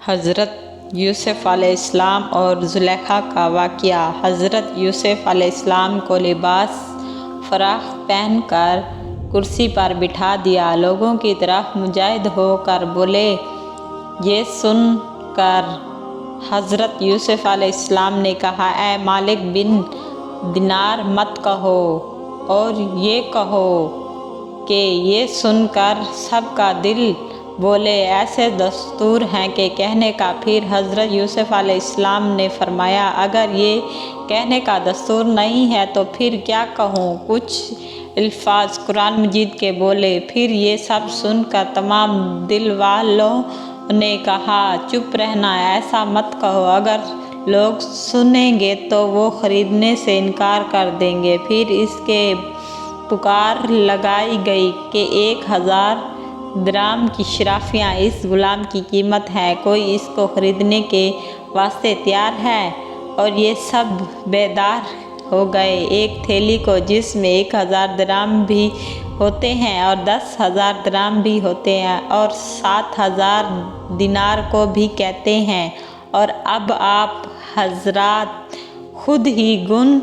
حضرت یوسف علیہ السلام اور زلیخا کا واقعہ۔ حضرت یوسف علیہ السلام کو لباس فراخ پہن کر کرسی پر بٹھا دیا، لوگوں کی طرف متوجہ ہو کر بولے۔ یہ سن کر حضرت یوسف علیہ السلام نے کہا، اے مالک بن دینار، مت کہو، اور یہ کہو کہ یہ سن کر سب کا دل بولے، ایسے دستور ہے کہ کہنے کا۔ پھر حضرت یوسف علیہ السلام نے فرمایا، اگر یہ کہنے کا دستور نہیں ہے تو پھر کیا کہوں؟ کچھ الفاظ قرآن مجید کے بولے۔ پھر یہ سب سن کر تمام دل والوں نے کہا، چپ رہنا، ایسا مت کہو، اگر لوگ سنیں گے تو وہ خریدنے سے انکار کر دیں گے۔ پھر اس کی پکار لگائی گئی کہ 1000 درہم کی شرافیاں اس غلام کی قیمت ہے، کوئی اس کو خریدنے کے واسطے تیار ہے؟ اور یہ سب بیدار ہو گئے۔ ایک تھیلی کو جس میں 1000 درہم بھی ہوتے ہیں اور 10,000 درہم بھی ہوتے ہیں اور 7,000 دینار کو بھی کہتے ہیں۔ اور اب آپ حضرات خود ہی گن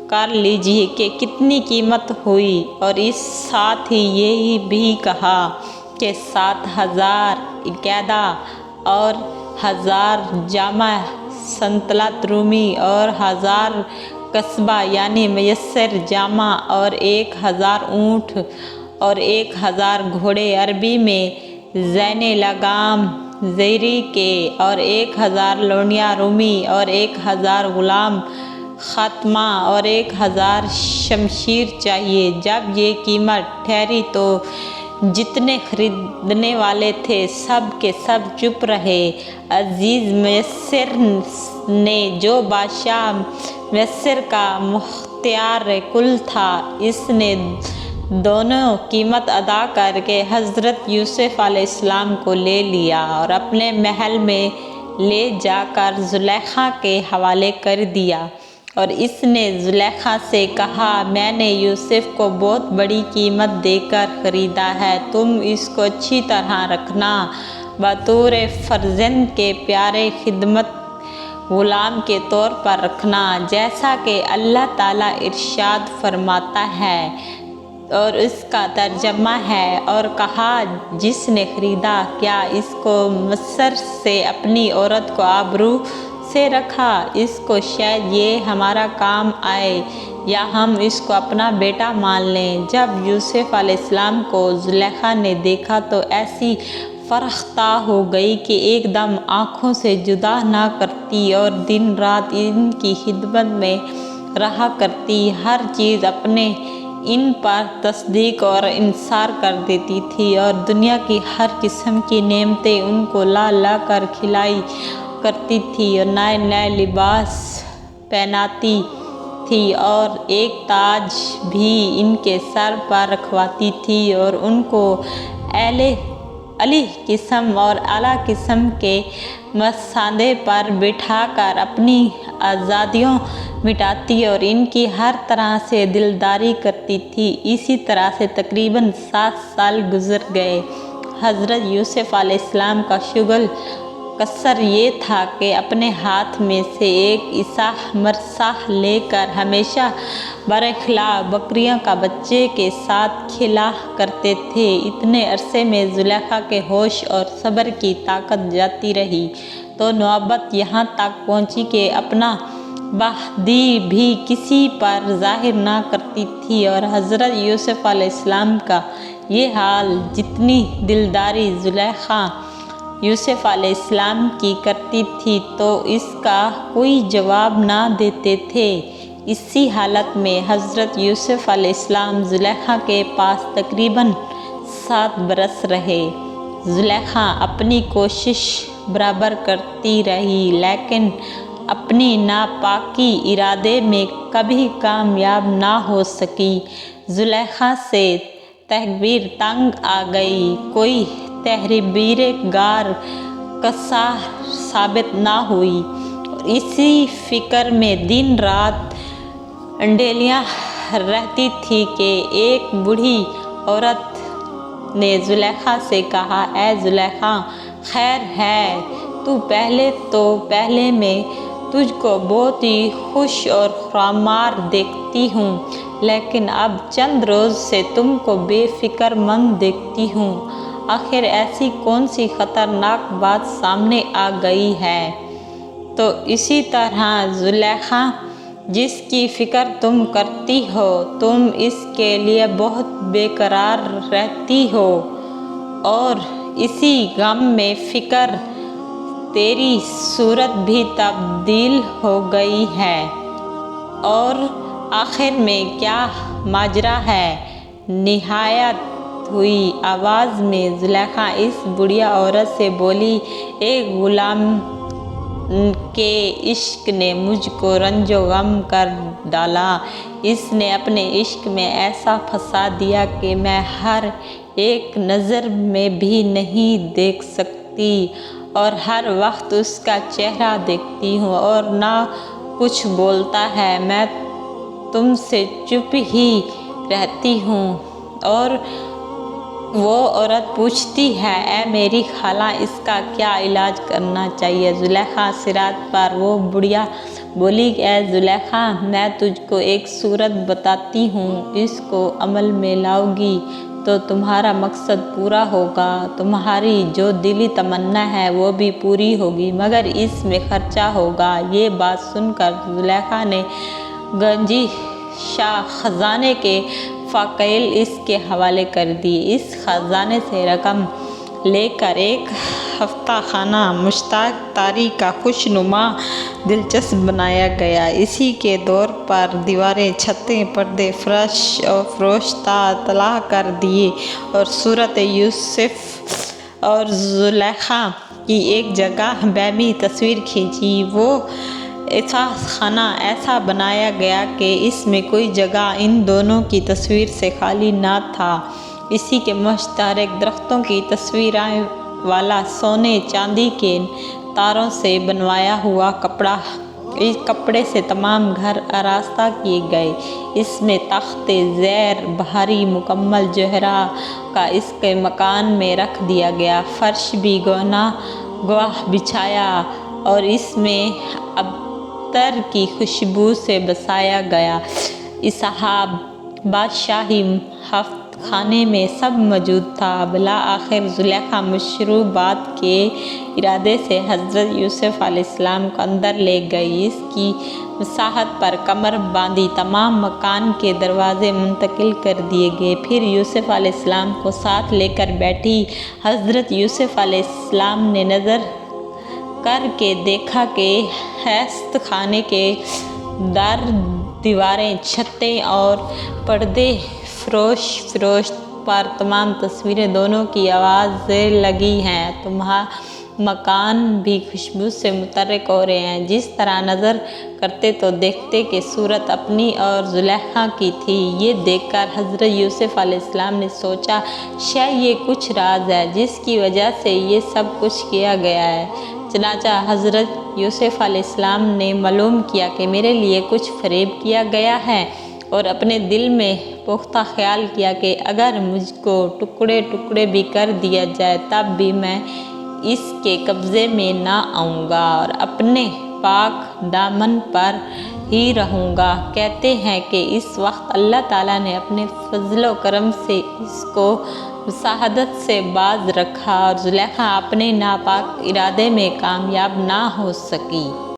کر لیجیے کہ کتنی قیمت ہوئی۔ اور اس ساتھ ہی یہ بھی کہا کہ 7,000 عقیدہ اور 1000 جامہ سلطنت رومی اور 1000 قصبہ یعنی میسر جامہ اور 1000 اونٹ اور 1000 گھوڑے عربی میں زین لگام زیری کے اور 1000 لونیاں رومی اور 1000 غلام خاتمہ اور 1000 شمشیر چاہیے۔ جب یہ قیمت ٹھہری تو جتنے خریدنے والے تھے سب کے سب چپ رہے۔ عزیز میسر نے، جو بادشاہ مصر کا مختار کل تھا، اس نے دونوں قیمت ادا کر کے حضرت یوسف علیہ السلام کو لے لیا اور اپنے محل میں لے جا کر زلیخا کے حوالے کر دیا۔ اور اس نے زلیخا سے کہا، میں نے یوسف کو بہت بڑی قیمت دے کر خریدا ہے، تم اس کو اچھی طرح رکھنا، بطور فرزند کے پیارے خدمت غلام کے طور پر رکھنا، جیسا کہ اللہ تعالیٰ ارشاد فرماتا ہے۔ اور اس کا ترجمہ ہے، اور کہا جس نے خریدا، کیا اس کو مصر سے اپنی عورت کو آبرو سے رکھا؟ اس کو شاید یہ ہمارا کام آئے یا ہم اس کو اپنا بیٹا مان لیں۔ جب یوسف علیہ السلام کو زلیخا نے دیکھا تو ایسی فرختہ ہو گئی کہ ایک دم آنکھوں سے جدا نہ کرتی اور دن رات ان کی خدمت میں رہا کرتی، ہر چیز اپنے ان پر تصدیق اور انصار کر دیتی تھی اور دنیا کی ہر قسم کی نعمتیں ان کو لا لا کر کھلائی کرتی تھی اور نئے نئے لباس پہناتی تھی اور ایک تاج بھی ان کے سر پر رکھواتی تھی اور ان کو اعلی قسم اور اعلیٰ قسم کے مساندے پر بٹھا کر اپنی آزادیاں مٹاتی اور ان کی ہر طرح سے دلداری کرتی تھی۔ اسی طرح سے تقریباً 7 سال گزر گئے۔ حضرت یوسف علیہ السلام کا شغل قصر یہ تھا کہ اپنے ہاتھ میں سے ایک عصا مرصع لے کر ہمیشہ براخلا بکریوں کا بچے کے ساتھ کھیلا کرتے تھے۔ اتنے عرصے میں زلیخا کے ہوش اور صبر کی طاقت جاتی رہی تو نوبت یہاں تک پہنچی کہ اپنا بہادری بھی کسی پر ظاہر نہ کرتی تھی۔ اور حضرت یوسف علیہ السلام کا یہ حال، جتنی دلداری زلیخا یوسف علیہ السلام کی کرتی تھی تو اس کا کوئی جواب نہ دیتے تھے۔ اسی حالت میں حضرت یوسف علیہ السلام زلیخا کے پاس تقریباً 7 برس رہے۔ زلیخا اپنی کوشش برابر کرتی رہی لیکن اپنی ناپاکی ارادے میں کبھی کامیاب نہ ہو سکی۔ زلیخا سے تدبیر تنگ آ گئی، کوئی تدبیر کار ثابت نہ ہوئی اور اسی فکر میں دن رات انڈیلیاں رہتی تھی کہ ایک بوڑھی عورت نے زلیخا سے کہا، اے زلیخا، خیر ہے، تو پہلے میں تجھ کو بہت ہی خوش اور خرامار دیکھتی ہوں، لیکن اب چند روز سے تم کو بے فکر مند دیکھتی ہوں۔ آخر ایسی کون سی خطرناک بات سامنے آ گئی ہے؟ تو اسی طرح زلیخا، جس کی فکر تم کرتی ہو، تم اس کے لیے بہت بے قرار رہتی ہو، اور اسی غم میں فکر تیری صورت بھی تبدیل ہو گئی ہے۔ اور آخر میں کیا ماجرا ہے؟ نہایت ہوئی آواز میں زلیخا اس بوڑھی عورت سے بولی، ایک غلام کے عشق نے مجھ کو رنج و غم کر ڈالا۔ اس نے اپنے عشق میں ایسا پھنسا دیا کہ میں ہر ایک نظر میں بھی نہیں دیکھ سکتی، اور ہر وقت اس کا چہرہ دیکھتی ہوں اور نہ کچھ بولتا ہے۔ میں تم سے چپ ہی رہتی ہوں۔ اور وہ عورت پوچھتی ہے، اے میری خالہ، اس کا کیا علاج کرنا چاہیے؟ زلیخا صراط پر وہ بڑھیا بولی، اے زلیخا، میں تجھ کو ایک صورت بتاتی ہوں، اس کو عمل میں لاؤ گی تو تمہارا مقصد پورا ہوگا، تمہاری جو دلی تمنا ہے وہ بھی پوری ہوگی، مگر اس میں خرچہ ہوگا۔ یہ بات سن کر زلیخا نے گنجشہ خزانے کے فقائل اس کے حوالے کر دیے۔ اس خزانے سے رقم لے کر ایک ہفتہ خانہ مشتاق طاری کا خوشنما دلچسپ بنایا گیا۔ اسی کے طور پر دیواریں، چھتیں، پردے، فرش اور فروشات اطلاع کر دیے، اور صورت یوسف اور زلیخا کی ایک جگہ بیمی تصویر کھینچی۔ وہ اثاث خانہ ایسا بنایا گیا کہ اس میں کوئی جگہ ان دونوں کی تصویر سے خالی نہ تھا۔ اسی کے مشترک درختوں کی تصویریں والا سونے چاندی کے تاروں سے بنوایا ہوا اس کپڑے سے تمام گھر آراستہ کیے گئے۔ اس میں تخت زیر بحری مکمل جوہرات کا اس کے مکان میں رکھ دیا گیا، فرش بھی گوہر بچھایا، اور اس میں عطر کی خوشبو سے بسایا گیا۔ اصحاب بادشاہی ہفت خانے میں سب موجود تھا۔ بالآخر زلیخا مشروبات کے ارادے سے حضرت یوسف علیہ السلام کو اندر لے گئی۔ اس کی مساحت پر کمر باندھی تمام مکان کے دروازے منتقل کر دیے گئے، پھر یوسف علیہ السلام کو ساتھ لے کر بیٹھی۔ حضرت یوسف علیہ السلام نے نظر کر کے دیکھا کہ ہفت خانے کے در، دیواریں، چھتیں اور پردے فروش پر تمام تصویریں دونوں کی آوازیں لگی ہیں۔ مکان بھی خوشبو سے متحرک ہو رہے ہیں۔ جس طرح نظر کرتے تو دیکھتے کہ صورت اپنی اور زلیخا کی تھی۔ یہ دیکھ کر حضرت یوسف علیہ السلام نے سوچا، شاید یہ کچھ راز ہے جس کی وجہ سے یہ سب کچھ کیا گیا ہے۔ چنانچہ حضرت یوسف علیہ السلام نے معلوم کیا کہ میرے لیے کچھ فریب کیا گیا ہے، اور اپنے دل میں پختہ خیال کیا کہ اگر مجھ کو ٹکڑے ٹکڑے بھی کر دیا جائے تب بھی میں اس کے قبضے میں نہ آؤں گا اور اپنے پاک دامن پر ہی رہوں گا۔ کہتے ہیں کہ اس وقت اللہ تعالیٰ نے اپنے فضل و کرم سے اس کو مشاہدت سے باز رکھا، اور زلیخا اپنے ناپاک ارادے میں کامیاب نہ ہو سکی۔